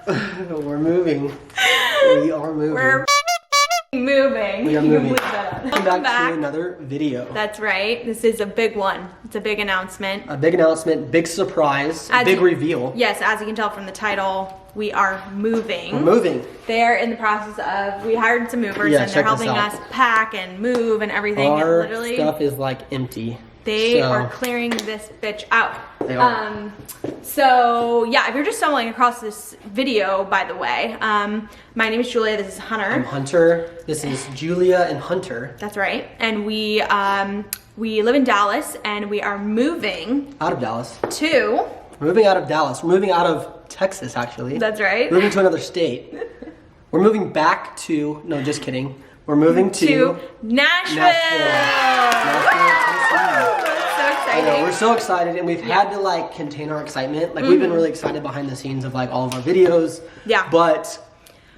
We're moving. We are moving. We're moving. We are You can moving. bleep that out. Welcome back to another video. That's right. This is a big one. It's a big announcement. A big announcement, big surprise, big reveal. Yes, as you can tell from the title, we are moving. We're moving. They're in the process of, we hired some movers and they're helping us pack and move and everything. Our and literally, stuff is like empty. They are clearing this bitch out. They are. So yeah, if you're just stumbling across this video, by the way, my name is Julia, this is Hunter. I'm Hunter. This is Julia and Hunter. That's right. And we live in Dallas and we are moving out of Dallas. Moving out of Dallas. We're moving out of Texas, actually. That's right. Moving to another state. We're moving back to, no, just kidding. We're moving to Nashville. So exciting. I know, we're so excited, and we've had to like contain our excitement. Like we've been really excited behind the scenes of like all of our videos. Yeah. But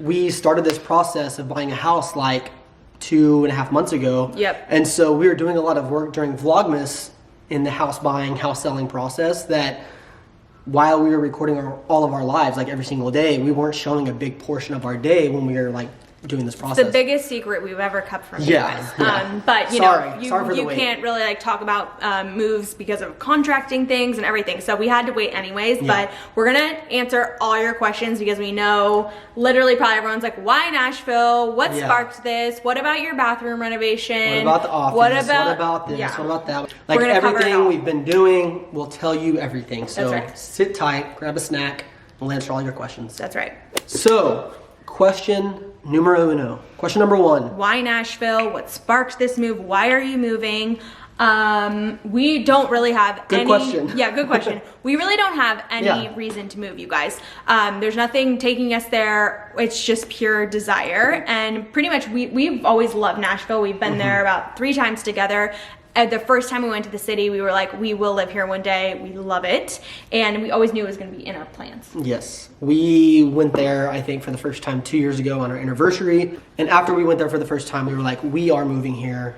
we started this process of buying a house like 2.5 months ago. Yep. And so we were doing a lot of work during Vlogmas in the house buying, house selling process that while we were recording all of our lives, like every single day, we weren't showing a big portion of our day when we were like doing this process. It's the biggest secret we've ever kept from you guys. But you know, you can't really like talk about moves because of contracting things and everything. So we had to wait anyways, but we're gonna answer all your questions because we know literally probably everyone's like, why Nashville? What sparked this? What about your bathroom renovation? What about the office? What about this? Yeah. What about that? Like everything we've been doing, we'll tell you everything. So sit tight, grab a snack, and we'll answer all your questions. That's right. So, question numero uno. Question number one. Why Nashville? What sparked this move? Why are you moving? We don't really have good question. Yeah, good question. We really don't have any reason to move, you guys. There's nothing taking us there. It's just pure desire. And pretty much we've always loved Nashville. We've been there about 3 times together. The first time we went to the city, we were like, we will live here one day. We love it. And we always knew it was going to be in our plans. Yes. We went there, I think, for the first time 2 years ago on our anniversary. And after we went there for the first time, we were like, we are moving here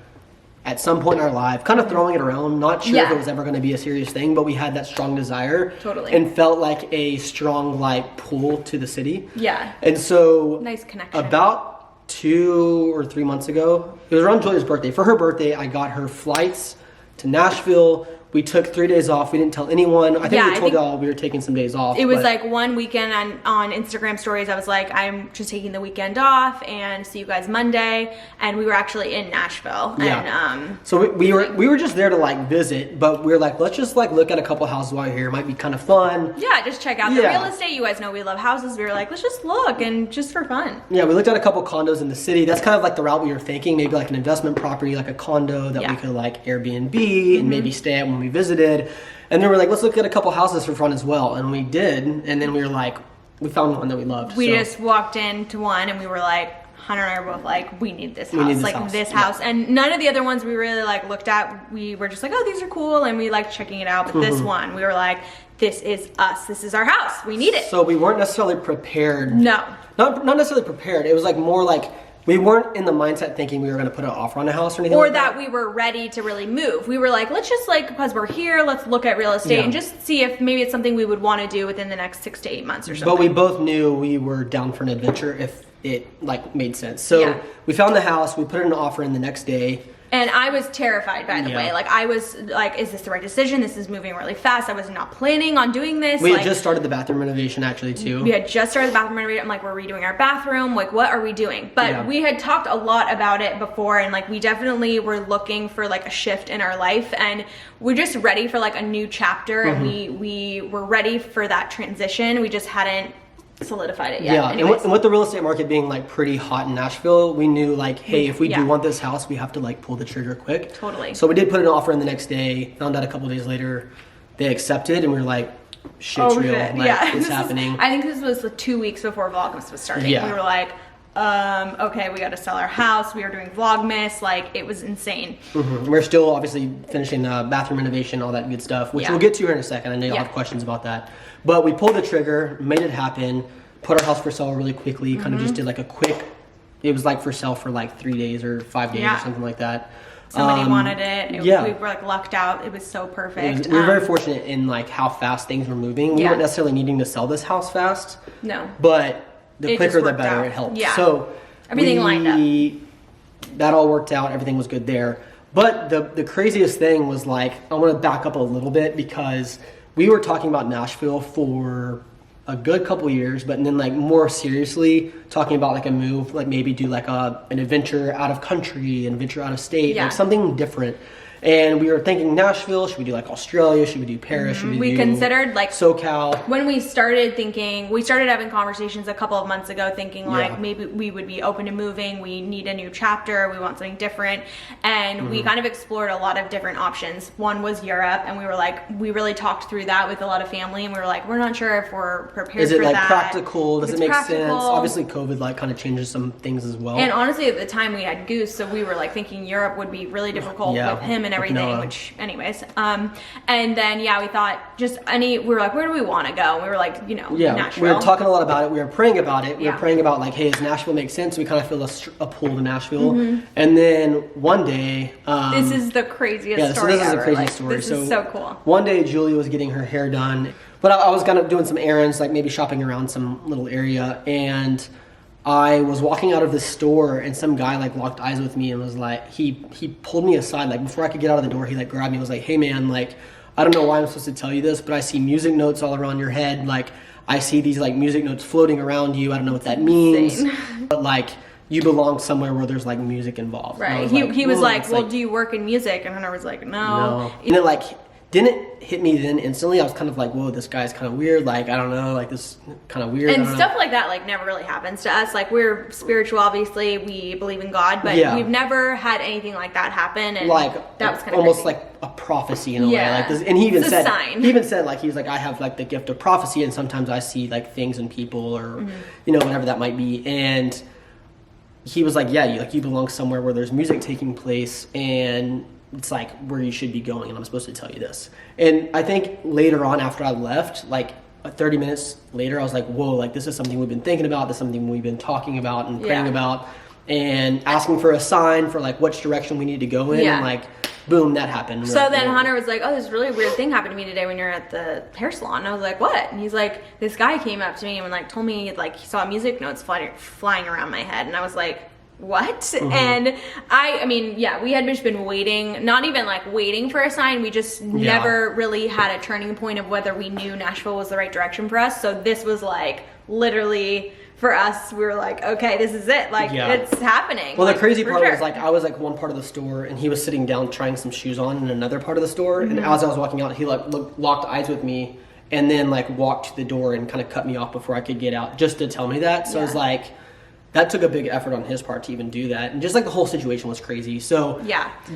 at some point in our life, kind of throwing it around. Not sure if it was ever going to be a serious thing, but we had that strong desire. Totally. And felt like a strong, like, pull to the city. Yeah. And so nice connection. About 2 or 3 months ago, it was around Julia's birthday. For her birthday, I got her flights to Nashville. We took 3 days off. We didn't tell anyone. I think we told y'all we were taking some days off. It was like one weekend on Instagram stories. I was like, I'm just taking the weekend off and see you guys Monday. And we were actually in Nashville. Yeah. And, so we were just there to like visit, but we were like, let's just like look at a couple houses while you're here. It might be kind of fun. Yeah, just check out the real estate. You guys know we love houses. We were like, let's just look and just for fun. Yeah, we looked at a couple condos in the city. That's kind of like the route we were thinking. Maybe like an investment property, like a condo that we could like Airbnb and maybe stay at when we visited. And then we're like, let's look at a couple houses for fun as well. And we did. And then we were like, we found one that we loved. We just walked into one and we were like, Hunter and I were both like, we need this house. This house. And none of the other ones we really like looked at. We were just like, oh, these are cool. And we liked checking it out. But this one, we were like, this is us. This is our house. We need it. So we weren't necessarily prepared. No. Not necessarily prepared. It was like more like, we weren't in the mindset thinking we were going to put an offer on a house or anything or like that we were ready to really move. We were like, let's just like, because we're here, let's look at real estate and just see if maybe it's something we would want to do within the next 6 to 8 months or something. But we both knew we were down for an adventure if it like made sense. So we found the house, we put in an offer in the next day. And I was terrified, by the way. Like, I was like, is this the right decision? This is moving really fast. I was not planning on doing this. We had just started the bathroom renovation, actually, too. We had just started the bathroom renovation. I'm like, we're redoing our bathroom. Like, what are we doing? But we had talked a lot about it before. And, like, we definitely were looking for, like, a shift in our life. And we're just ready for, like, a new chapter. And we were ready for that transition. We just hadn't solidified it yet. Yeah, and with the real estate market being like pretty hot in Nashville, we knew like, hey, if we do want this house, we have to like pull the trigger quick. Totally. So we did put an offer in the next day, found out a couple days later they accepted, and we were like, shit's real. Shit. Like, it's happening. I think this was like 2 weeks before Vlogmas was starting. We were like, okay, we got to sell our house. We were doing Vlogmas. Like, it was insane. We're still obviously finishing the bathroom renovation, all that good stuff, which we'll get to here in a second. I know you'll have questions about that. But we pulled the trigger, made it happen, put our house for sale really quickly, kind of just did like a quick, it was like for sale for like 3 days or 5 days or something like that. Somebody wanted it. Yeah. We were like lucked out. It was so perfect. We were very fortunate in like how fast things were moving. We weren't necessarily needing to sell this house fast. No. But the It quicker just the worked better out. it helped. Yeah. So Everything lined up. That all worked out. Everything was good there. But the craziest thing was like, I want to back up a little bit because we were talking about Nashville for a good couple years, but then like more seriously talking about like a move, like maybe do like an adventure out of country, an adventure out of state, like something different. And we were thinking Nashville, should we do like Australia? Should we do Paris? Should we do considered like SoCal? When we started thinking, we started having conversations a couple of months ago thinking like maybe we would be open to moving. We need a new chapter. We want something different. And we kind of explored a lot of different options. One was Europe, and we were like, we really talked through that with a lot of family, and we were like, we're not sure if we're prepared for that. Is it like practical? Does it make practical. sense? Obviously COVID like kind of changes some things as well. And honestly, at the time we had Goose, so we were like thinking Europe would be really difficult with him and everything, which anyways, and then we thought we were like, where do we want to go? And we were like, Nashville. We were talking a lot about it. We were praying about it. We were praying about like, hey, does Nashville make sense? We kind of feel a pull to Nashville. And then one day, this is the craziest story. So this is a crazy like, story. This is so cool. One day, Julie was getting her hair done, but I was kind of doing some errands, like maybe shopping around some little area, and I was walking out of the store and some guy like locked eyes with me and was like, he pulled me aside, like before I could get out of the door, he like grabbed me and was like, hey man, like, I don't know why I'm supposed to tell you this, but I see music notes all around your head. Like I see these like music notes floating around you. I don't know what that means, but like you belong somewhere where there's like music involved. Right. He was like, well, do you work in music? And Hunter was like, no. And it like didn't hit me then instantly. I was kind of like, whoa, this guy's kind of weird. Like, I don't know, like this kind of weird. And stuff like that like never really happens to us. Like we're spiritual, obviously, we believe in God, but we've never had anything like that happen. And like that was kind of almost crazy. like a prophecy in a way. Like this, and he even said like he's like, I have like the gift of prophecy, and sometimes I see like things in people or whatever that might be. And he was like, yeah, you belong somewhere where there's music taking place, and it's like where you should be going, and I'm supposed to tell you this. And I think later on after I left, like 30 minutes later, I was like, whoa, like this is something we've been thinking about, this is something we've been talking about and praying about, and asking for a sign for like which direction we need to go in, and like boom, that happened. So then Hunter was like, oh, this really weird thing happened to me today when you're at the hair salon. And I was like, what? And he's like, this guy came up to me and like told me like he saw music notes flying around my head. And I was like, what? And I mean, we had just been waiting, not even like waiting for a sign. We just never really had a turning point of whether we knew Nashville was the right direction for us. So this was like literally for us, we were like, okay, this is it. Like it's happening. Well, like, the crazy part was like, I was like one part of the store and he was sitting down trying some shoes on in another part of the store. And as I was walking out, he like locked eyes with me and then like walked to the door and kind of cut me off before I could get out just to tell me that. So I was like, that took a big effort on his part to even do that. And just like the whole situation was crazy. So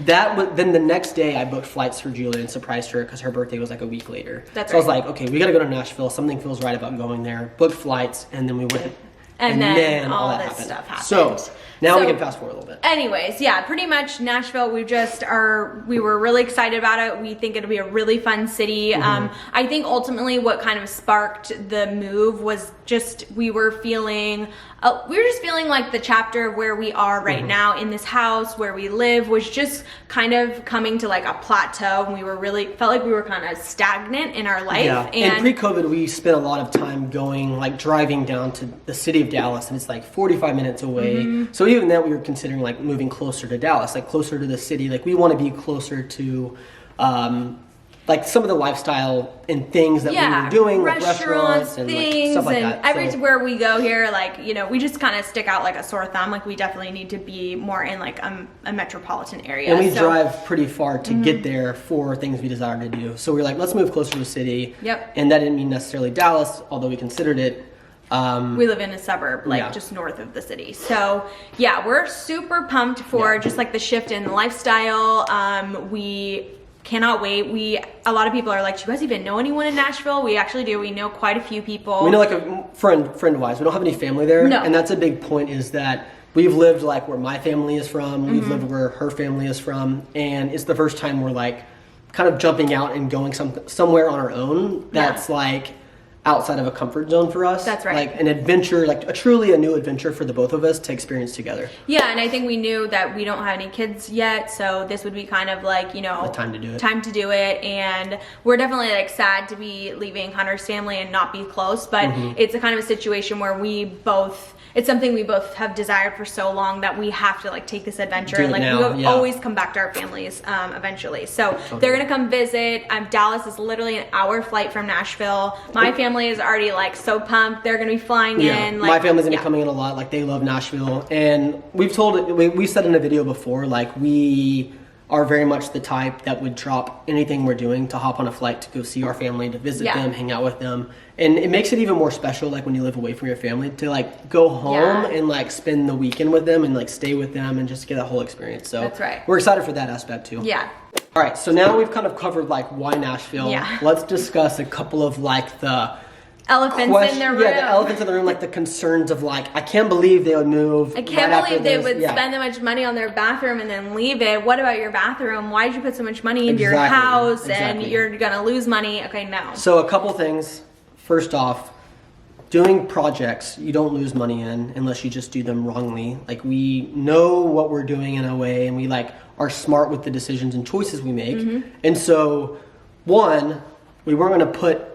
that was, then the next day I booked flights for Julia and surprised her because her birthday was like a week later. I was like, okay, we got to go to Nashville. Something feels right about going there. Booked flights, and then we went. And then all that stuff happened. So now we can fast forward a little bit. Anyways, pretty much Nashville, we were really excited about it. We think it'll be a really fun city. I think ultimately what kind of sparked the move was just, we were just feeling like the chapter of where we are right now in this house where we live was just kind of coming to like a plateau, and we were felt like we were kind of stagnant in our life. And pre-COVID, we spent a lot of time driving down to the city of Dallas, and it's like 45 minutes away. So even then we were considering like moving closer to Dallas, like closer to the city. Like we want to be closer to like some of the lifestyle and things that we were doing, like restaurants and like stuff like that. Everywhere we go here, like, we just kind of stick out like a sore thumb. Like we definitely need to be more in like a metropolitan area. And we drive pretty far to get there for things we desire to do. So we were like, let's move closer to the city. And that didn't mean necessarily Dallas, although we considered it. We live in a suburb, like just north of the city. So we're super pumped for just like the shift in lifestyle. We cannot wait. A lot of people are like, do you guys even know anyone in Nashville? We actually do. We know quite a few people. We know like a friend-wise. We don't have any family there. No. And that's a big point, is that we've lived like where my family is from. We've lived where her family is from. And it's the first time we're like kind of jumping out and going somewhere on our own that's like outside of a comfort zone for us. That's right. Like an adventure, like truly a new adventure for the both of us to experience together. Yeah, and I think we knew that we don't have any kids yet, so this would be kind of like, you know, the time to do it. Time to do it, and we're definitely like sad to be leaving Hunter's family and not be close, but it's a kind of a situation where it's something we both have desired for so long that we have to like take this adventure. Like we will always come back to our families eventually. So they're gonna come visit. Dallas is literally an hour flight from Nashville. My family is already like so pumped. They're gonna be flying in. Like, my family's gonna be coming in a lot. Like they love Nashville, and we've said in a video before, like we are very much the type that would drop anything we're doing to hop on a flight to go see our family, to visit them, hang out with them. And it makes it even more special, like when you live away from your family, to like go home and like spend the weekend with them and like stay with them and just get that whole experience. So that's right. We're excited for that aspect too. Yeah. All right, so now we've kind of covered like why Nashville. Yeah. Let's discuss a couple of like the elephants in their room. Yeah, the elephants in the room, like the concerns of like, I can't believe they would move. I can't believe they would spend that much money on their bathroom and then leave it. What about your bathroom? Why did you put so much money into your house and you're gonna lose money? Okay, no. So a couple things. First off, doing projects you don't lose money in unless you just do them wrongly. Like we know what we're doing in a way, and we like are smart with the decisions and choices we make. And so, one, we weren't going to put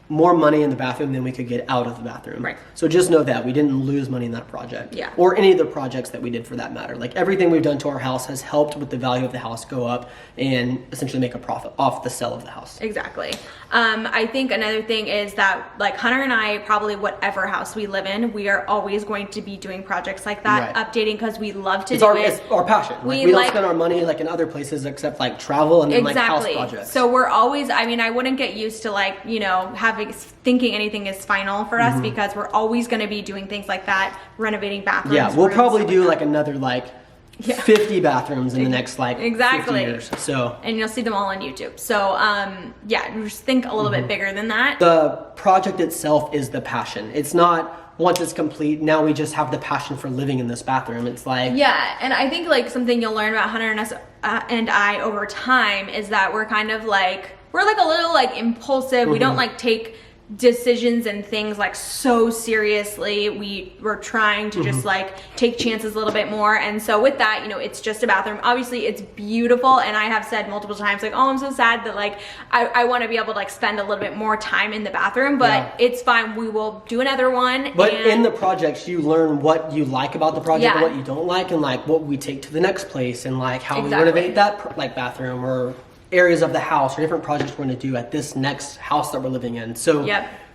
more money in the bathroom than we could get out of the bathroom. Right. So just know that we didn't lose money in that project. Yeah. Or any of the projects that we did for that matter. Like everything we've done to our house has helped with the value of the house go up and essentially make a profit off the sale of the house. Exactly. I think another thing is that like Hunter and I, probably whatever house we live in, we are always going to be doing projects like that, updating, because we love to do it. It's our passion. Like, we don't spend our money like in other places except like travel and then like house projects. So we're always, I mean, I wouldn't get used to like, you know, thinking anything is final for us, because we're always going to be doing things like that, renovating bathrooms. Yeah, we'll probably do like another like 50 bathrooms in the next like 50 years. So, and you'll see them all on YouTube. So yeah, just think a little bit bigger than that. The project itself is the passion. It's not once it's complete, now we just have the passion for living in this bathroom. It's like, yeah, and I think like something you'll learn about Hunter and us and I over time is that we're kind of like, we're like a little like impulsive. We don't like take decisions and things like so seriously. We're trying to just like take chances a little bit more. And so with that, you know, it's just a bathroom. Obviously it's beautiful, and I have said multiple times like, oh, I'm so sad that like I want to be able to like spend a little bit more time in the bathroom, but it's fine. We will do another one. But in the projects you learn what you like about the project and what you don't like, and like what we take to the next place, and like how we renovate that like bathroom, or areas of the house, or different projects we're going to do at this next house that we're living in. So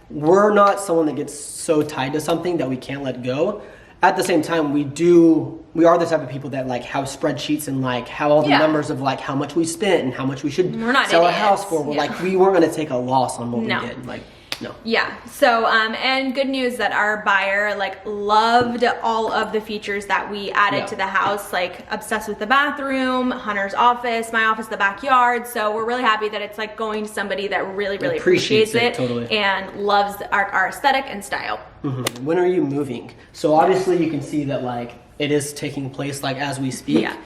we're not someone that gets so tied to something that we can't let go. At the same time, we are the type of people that like have spreadsheets and like have all the numbers of like how much we spent and how much we should sell a house for. We're like, we weren't going to take a loss on what we did. Like, no. Yeah. So, and good news that our buyer like loved all of the features that we added to the house, like obsessed with the bathroom, Hunter's office, my office, the backyard. So we're really happy that it's like going to somebody that really appreciates it and loves our aesthetic and style. When are you moving? So obviously you can see that like it is taking place like as we speak. Yeah.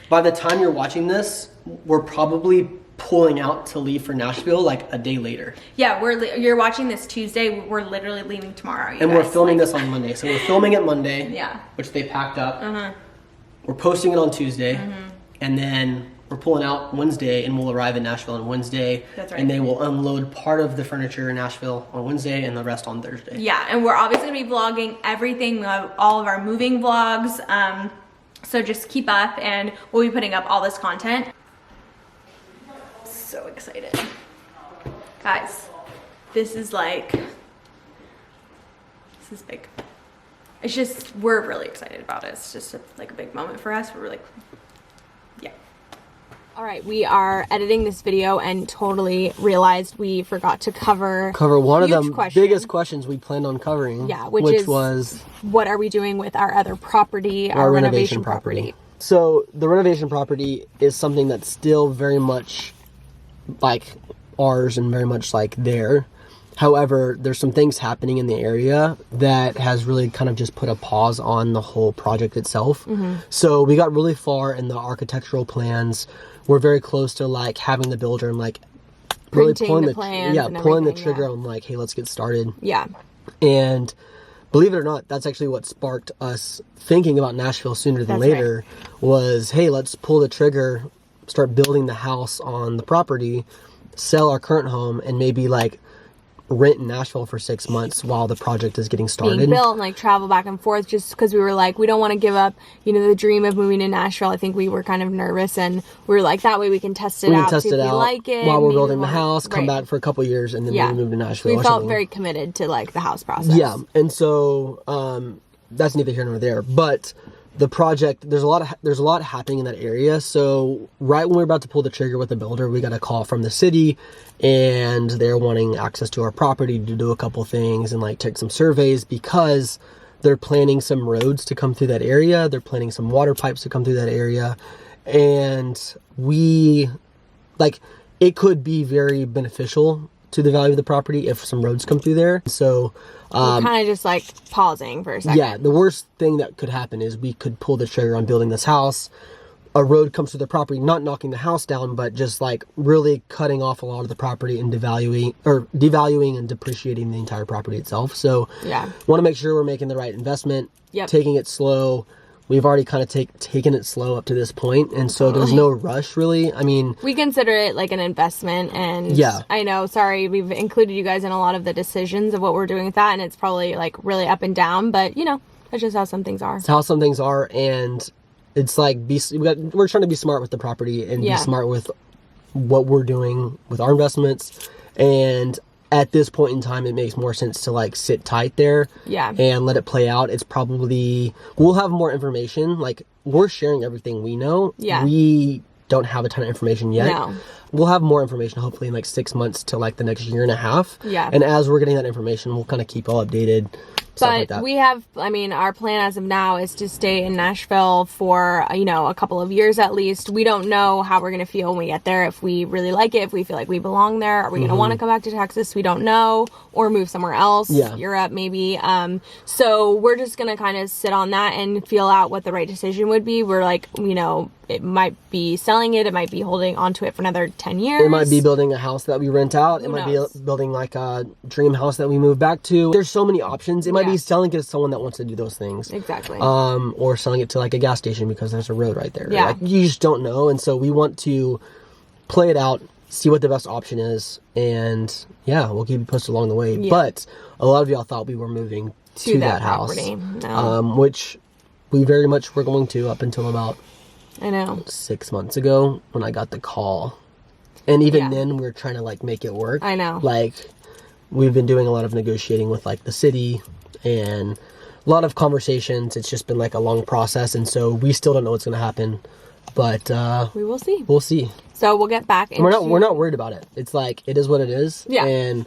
By the time you're watching this, we're probably pulling out to leave for Nashville like a day later. Yeah, you're watching this Tuesday. We're literally leaving tomorrow. And we're filming this on Monday. So we're filming it Monday, which they packed up. We're posting it on Tuesday, and then we're pulling out Wednesday, and we'll arrive in Nashville on Wednesday. That's right. And they will unload part of the furniture in Nashville on Wednesday and the rest on Thursday. Yeah, and we're obviously going to be vlogging everything, all of our moving vlogs. So just keep up, and we'll be putting up all this content. So excited. Guys, this is big. It's just, we're really excited about it. It's just like a big moment for us. We're really, All right, we are editing this video and totally realized we forgot to cover one of the biggest questions we planned on covering. Yeah, which was, what are we doing with our other property, our renovation property? So the renovation property is something that's still very much like ours and very much like there. However, there's some things happening in the area that has really kind of just put a pause on the whole project itself. So we got really far in the architectural plans. We're very close to like having the builder and like really Printing pulling the plans and pulling the everything, trigger yeah. on like, hey, let's get started. Yeah. And believe it or not, that's actually what sparked us thinking about Nashville sooner than That's later. Was, hey, let's pull the trigger, start building the house on the property, sell our current home, and maybe like rent in Nashville for 6 months while the project is getting started. Being built and like travel back and forth, just because we were like, we don't want to give up, you know, the dream of moving to Nashville. I think we were kind of nervous, and we were like, that way we can test it out, see if we like it while we're maybe building the wanna- house, come back for a couple years, and then maybe move to Nashville. We or felt something. very committed to like the house process. Yeah, and so that's neither here nor there. But the project, there's a lot happening in that area. So right when we were about to pull the trigger with the builder, we got a call from the city, and they're wanting access to our property to do a couple things and like take some surveys, because they're planning some roads to come through that area. They're planning some water pipes to come through that area, and we like it could be very beneficial to the value of the property if some roads come through there. So we're kind of just like pausing for a second. yeah, the worst thing that could happen is we could pull the trigger on building this house. A road comes through the property, not knocking the house down, but just like really cutting off a lot of the property and devaluing and depreciating the entire property itself. So Yeah. want to make sure we're making the right investment, Yep. taking it slow. We've already kind of taken it slow up to this point, and so there's no rush really. I mean, We consider it like an investment, and Yeah. I know, sorry, we've included you guys in a lot of the decisions of what we're doing with that, and it's probably like really up and down, but you know, that's just how some things are. it's how some things are, and it's like we're trying to be smart with the property and Yeah. be smart with what we're doing with our investments. And at this point in time, it makes more sense to like sit tight there, Yeah. and let it play out. It's probably, we'll have more information. Like, we're sharing everything we know. Yeah. We don't have a ton of information yet. No. We'll have more information hopefully in like 6 months to like the next year and a half. Yeah. And as we're getting that information, we'll kind of keep all updated. Stuff like But that. we have, I mean, our plan as of now is to stay in Nashville for, you know, a couple of years at least. We don't know how we're going to feel when we get there, if we really like it, if we feel like we belong there. Are we going to want to come back to Texas? We don't know. Or move somewhere else, Yeah. Europe maybe. So we're just going to kind of sit on that and feel out what the right decision would be. We're like, you know, it might be selling it. It might be holding onto it for another 10 years. It might be building a house that we rent out. It Who might knows? be building like a dream house that we move back to. There's so many options. It might Yeah. be selling it to someone that wants to do those things. Exactly. Or selling it to like a gas station because there's a road right there. Yeah. Like, you just don't know. And so we want to play it out, see what the best option is. And yeah, we'll keep you posted along the way. Yeah. But a lot of y'all thought we were moving to that house. property. No. Which we very much were going to up until about I know. 6 months ago when I got the call. And even Yeah. then we were trying to like make it work. I know. Like, we've been doing a lot of negotiating with like the city and a lot of conversations. It's just been like a long process, and so we still don't know what's going to happen, but We will see. we'll see. So we'll get back into... We're not worried about it. It's like, it is what it is. Yeah. And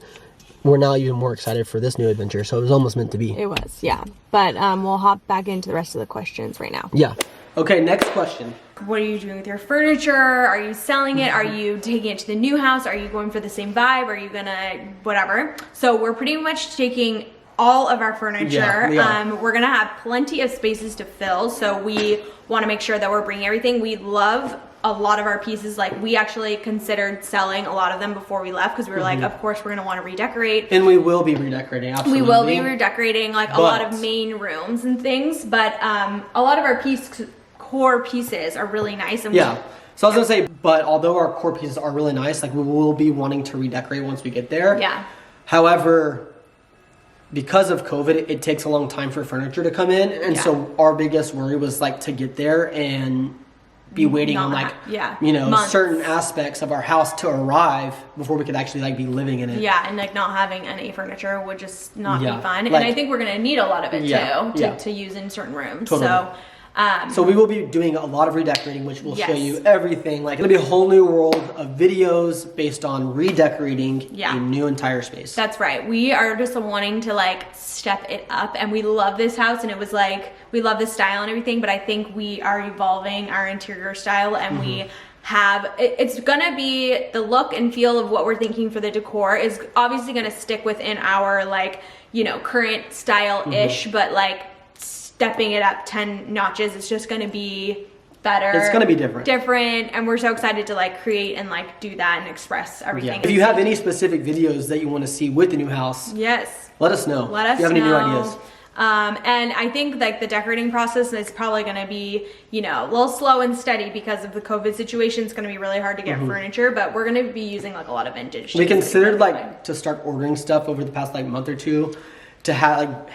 we're now even more excited for this new adventure, so it was almost meant to be. It was, yeah. But we'll hop back into the rest of the questions right now. Yeah. Okay, next question. What are you doing with your furniture? Are you selling it? Are you taking it to the new house? Are you going for the same vibe? Are you gonna whatever? So we're pretty much taking all of our furniture. Yeah, we are. We're gonna have plenty of spaces to fill, so we want to make sure that we're bringing everything. We love a lot of our pieces. Like, we actually considered selling a lot of them before we left, because we were like, of course we're gonna want to redecorate. And we will be redecorating, absolutely. We will be redecorating like a lot But- of main rooms and things, but a lot of our core pieces are really nice. And Yeah. So I was gonna say, but although our core pieces are really nice, like, we will be wanting to redecorate once we get there. Yeah. However, because of COVID, it takes a long time for furniture to come in, and Yeah. so our biggest worry was like to get there and be waiting on like, you know, months. certain aspects of our house to arrive before we could actually like be living in it. Yeah, and like not having any furniture would just not Yeah. be fun. Like- and I think we're gonna need a lot of it Yeah, too yeah. to use in certain rooms. Totally. So we will be doing a lot of redecorating, which will show Yes. you everything. Like, it'll be a whole new world of videos based on redecorating Yeah. a new entire space. That's right. We are just wanting to like step it up, and we love this house, and it was like, we love the style and everything, but I think we are evolving our interior style, and we have, it's gonna be the look and feel of what we're thinking for the decor is obviously gonna stick within our like, you know, current style-ish, but like stepping it up 10 notches. It's just gonna be better. It's gonna be different. And we're so excited to like create and like do that and express everything. If you have any specific videos that you want to see with the new house, yes, let us know. Let us if you have know. any new ideas. And I think like the decorating process is probably going to be, you know, a little slow and steady because of the COVID situation. It's going to be really hard to get furniture, but we're going to be using like a lot of vintage. We considered like to start ordering stuff over the past like month or two to have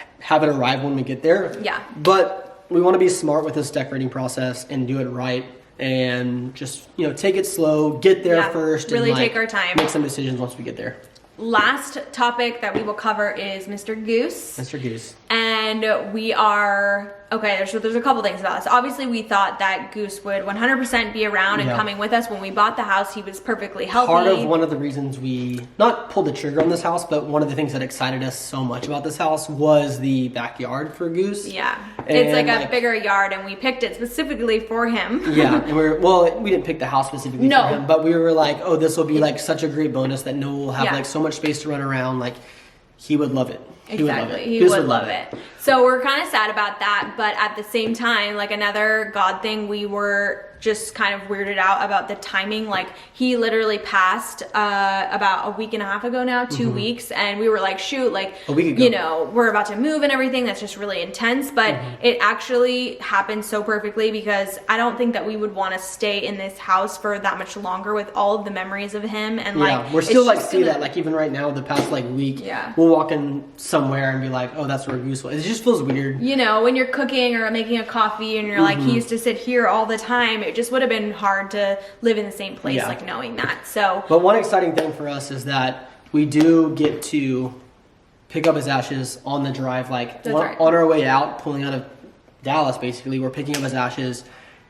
it arrive when we get there. Yeah. But we want to be smart with this decorating process and do it right and just, you know, take it slow, get there first. Really and, like, take our time. Make some decisions once we get there. Last topic that we will cover is Mr. Goose. Mr. Goose. And we are, okay, there's a couple things about this. Obviously, we thought that Goose would 100% be around and coming with us. When we bought the house, he was perfectly healthy. Part of one of the reasons we not pulled the trigger on this house, but one of the things that excited us so much about this house was the backyard for Goose. Yeah, it's like a bigger yard, and we picked it specifically for him. Yeah, and we didn't pick the house specifically for him, but we were like, oh, this will be like such a great bonus that Noah will have like so much space to run around. Like, he would love it. Exactly. He would love it. So we're kind of sad about that, but at the same time, like another God thing, we were just kind of weirded out about the timing. Like he literally passed about a week and a half ago now, 2 weeks, and we were like, shoot, like, a week ago. You know, we're about to move and everything. That's just really intense, but it actually happened so perfectly because I don't think that we would want to stay in this house for that much longer with all of the memories of him. And like, we're still like see that, like even right now, the past like week, we'll walk in somewhere and be like, oh, that's where Goose was. It just feels weird. You know, when you're cooking or making a coffee and you're like, he used to sit here all the time. It just would have been hard to live in the same place, like knowing that. So, but one exciting thing for us is that we do get to pick up his ashes on the drive, like on our way out, pulling out of Dallas. Basically, we're picking up his ashes,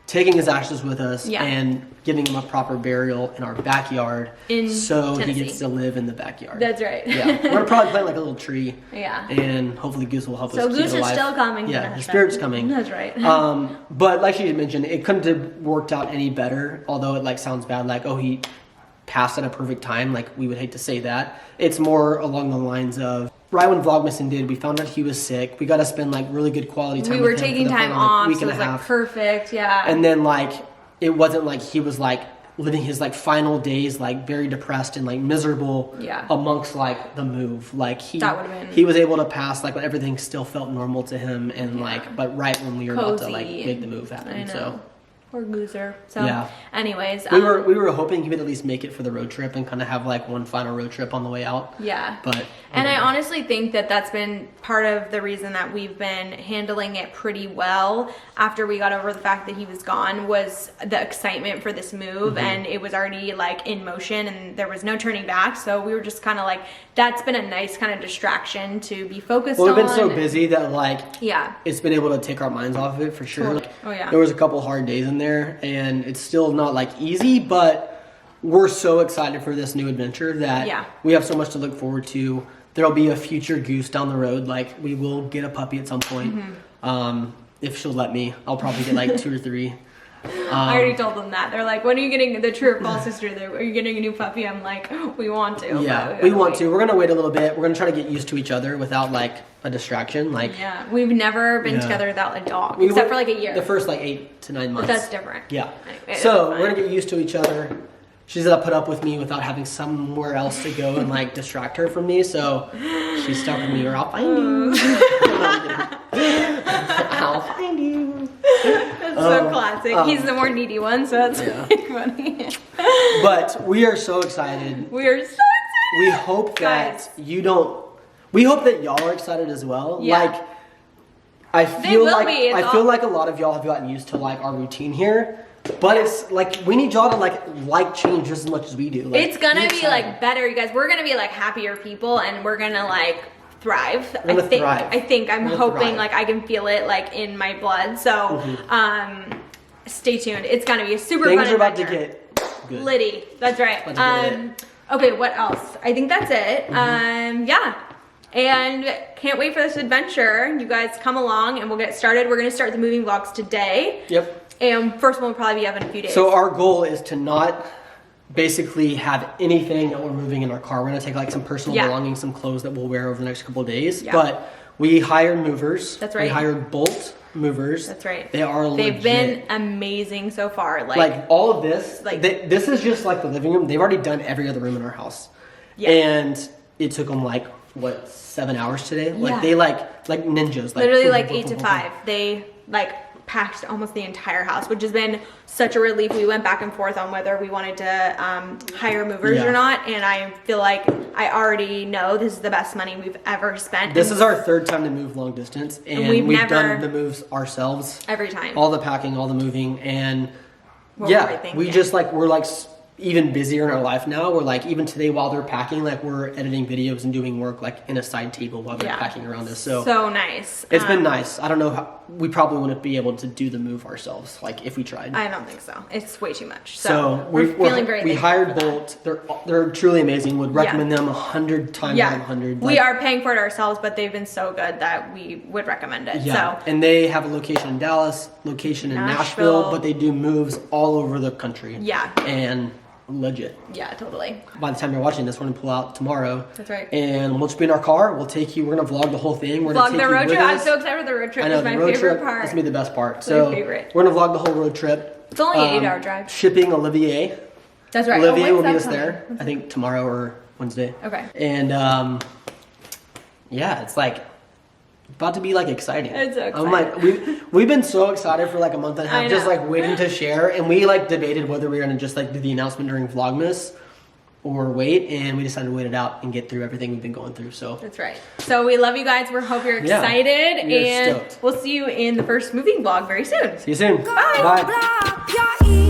taking his ashes with us, and giving him a proper burial in our backyard, so Tennessee. he gets to live in the backyard. That's right. Yeah, we're gonna probably plant like a little tree. Yeah, and hopefully Goose will help us. So keep Goose it is alive. still coming. Yeah, the spirit's coming. That's right. But like she mentioned, it couldn't have worked out any better. Although it like sounds bad, like oh he passed at a perfect time. Like we would hate to say that. It's more along the lines of right when Vlogmas ended, we found out he was sick. We got to spend like really good quality time. We were taking time off, so it was like perfect. Yeah. And then like it wasn't like he was like living his like final days like very depressed and like miserable amongst like the move. Like he was able to pass like when everything still felt normal to him and like but right when we were about to like make the move happen. So poor Gooser. So anyways, we were hoping he would at least make it for the road trip and kind of have like one final road trip on the way out. Yeah. But and I honestly think that that's been part of the reason that we've been handling it pretty well after we got over the fact that he was gone was the excitement for this move, and it was already like in motion and there was no turning back. So we were just kind of like, that's been a nice kind of distraction to be focused on. We've been so busy that like it's been able to take our minds off of it for sure. Totally. Like, there was a couple hard days in there and it's still not like easy, but we're so excited for this new adventure that we have so much to look forward to. There'll be a future Goose down the road. Like we will get a puppy at some point. If she'll let me, I'll probably get like 2 or 3. I already told them that. They're like, when are you getting the true or false sister? Are you getting a new puppy? I'm like, we want to. Yeah, we want to. We're going to wait a little bit. We're going to try to get used to each other without like a distraction. Like we've never been together without a dog, except for like a year. The first like 8 to 9 months. But that's different. Yeah. Anyway, so we're going to get used to each other. She's going to put up with me without having somewhere else to go and like distract her from me. So she's stuck with me or I'll find you. I'll find you. That's so classic. He's the more needy one, so that's really funny. But we are so excited. We are so excited. We hope that we hope that y'all are excited as well. Yeah. Like I feel like a lot of y'all have gotten used to like our routine here. But it's like we need y'all to like change just as much as we do. Like, it's gonna be like better, you guys. We're gonna be like happier people, and we're gonna like thrive. I think I'm hoping like I can feel it like in my blood. So stay tuned. It's gonna be a super fun adventure. Things are about to get good. Liddy. That's right. Okay, what else? I think that's it. Yeah. And can't wait for this adventure. You guys come along and we'll get started. We're gonna start the moving vlogs today. Yep. And first one will probably be up in a few days. So our goal is to not basically have anything that we're moving in our car. We're gonna take like some personal belongings, some clothes that we'll wear over the next couple of days. Yeah. But we hired movers. That's right. We hired Bolt movers. That's right. They are legit. They've been amazing so far. Like all of this, like this is just like the living room. They've already done every other room in our house. Yeah. And it took them like what, 7 hours today? Like they like ninjas. Like literally like 8 to 5. They like packed almost the entire house, which has been such a relief. We went back and forth on whether we wanted to hire movers or not, and I feel like I already know this is the best money we've ever spent. This is our third time to move long distance, and we've done the moves ourselves every time. All the packing, all the moving, and we just like we're like even busier in our life now. We're like, even today while they're packing, like we're editing videos and doing work like in a side table while they're packing around us. So nice. It's been nice. I don't know how, we probably wouldn't be able to do the move ourselves, like if we tried. I don't think so. It's way too much. So we're feeling great. We hired Bolt. They're truly amazing. Would recommend them 100 times out of 100. We are paying for it ourselves, but they've been so good that we would recommend it. Yeah. So and they have a location in Dallas, location in Nashville, but they do moves all over the country. Yeah. And legit. Yeah, totally. By the time you're watching this, we're gonna pull out tomorrow. That's right. And we'll just be in our car. We'll take you. We're gonna vlog the whole thing. We're gonna vlog the road trip. I'm so excited for the road trip. I know, it's my favorite part. That's gonna be the best part. It's so my favorite. We're gonna vlog the whole road trip. It's only an 8-hour drive. Shipping Olivier. That's right. Olivier will meet us there. I think tomorrow or Wednesday. Okay. And it's like about to be like exciting. It's so exciting. I'm like we've been so excited for like a month and a half, just like waiting to share, and we like debated whether we were gonna just like do the announcement during Vlogmas or wait, and we decided to wait it out and get through everything we've been going through. So that's right. So we love you guys. We hope you're excited, and stoked. We'll see you in the first moving vlog very soon. See you soon. Bye. Bye.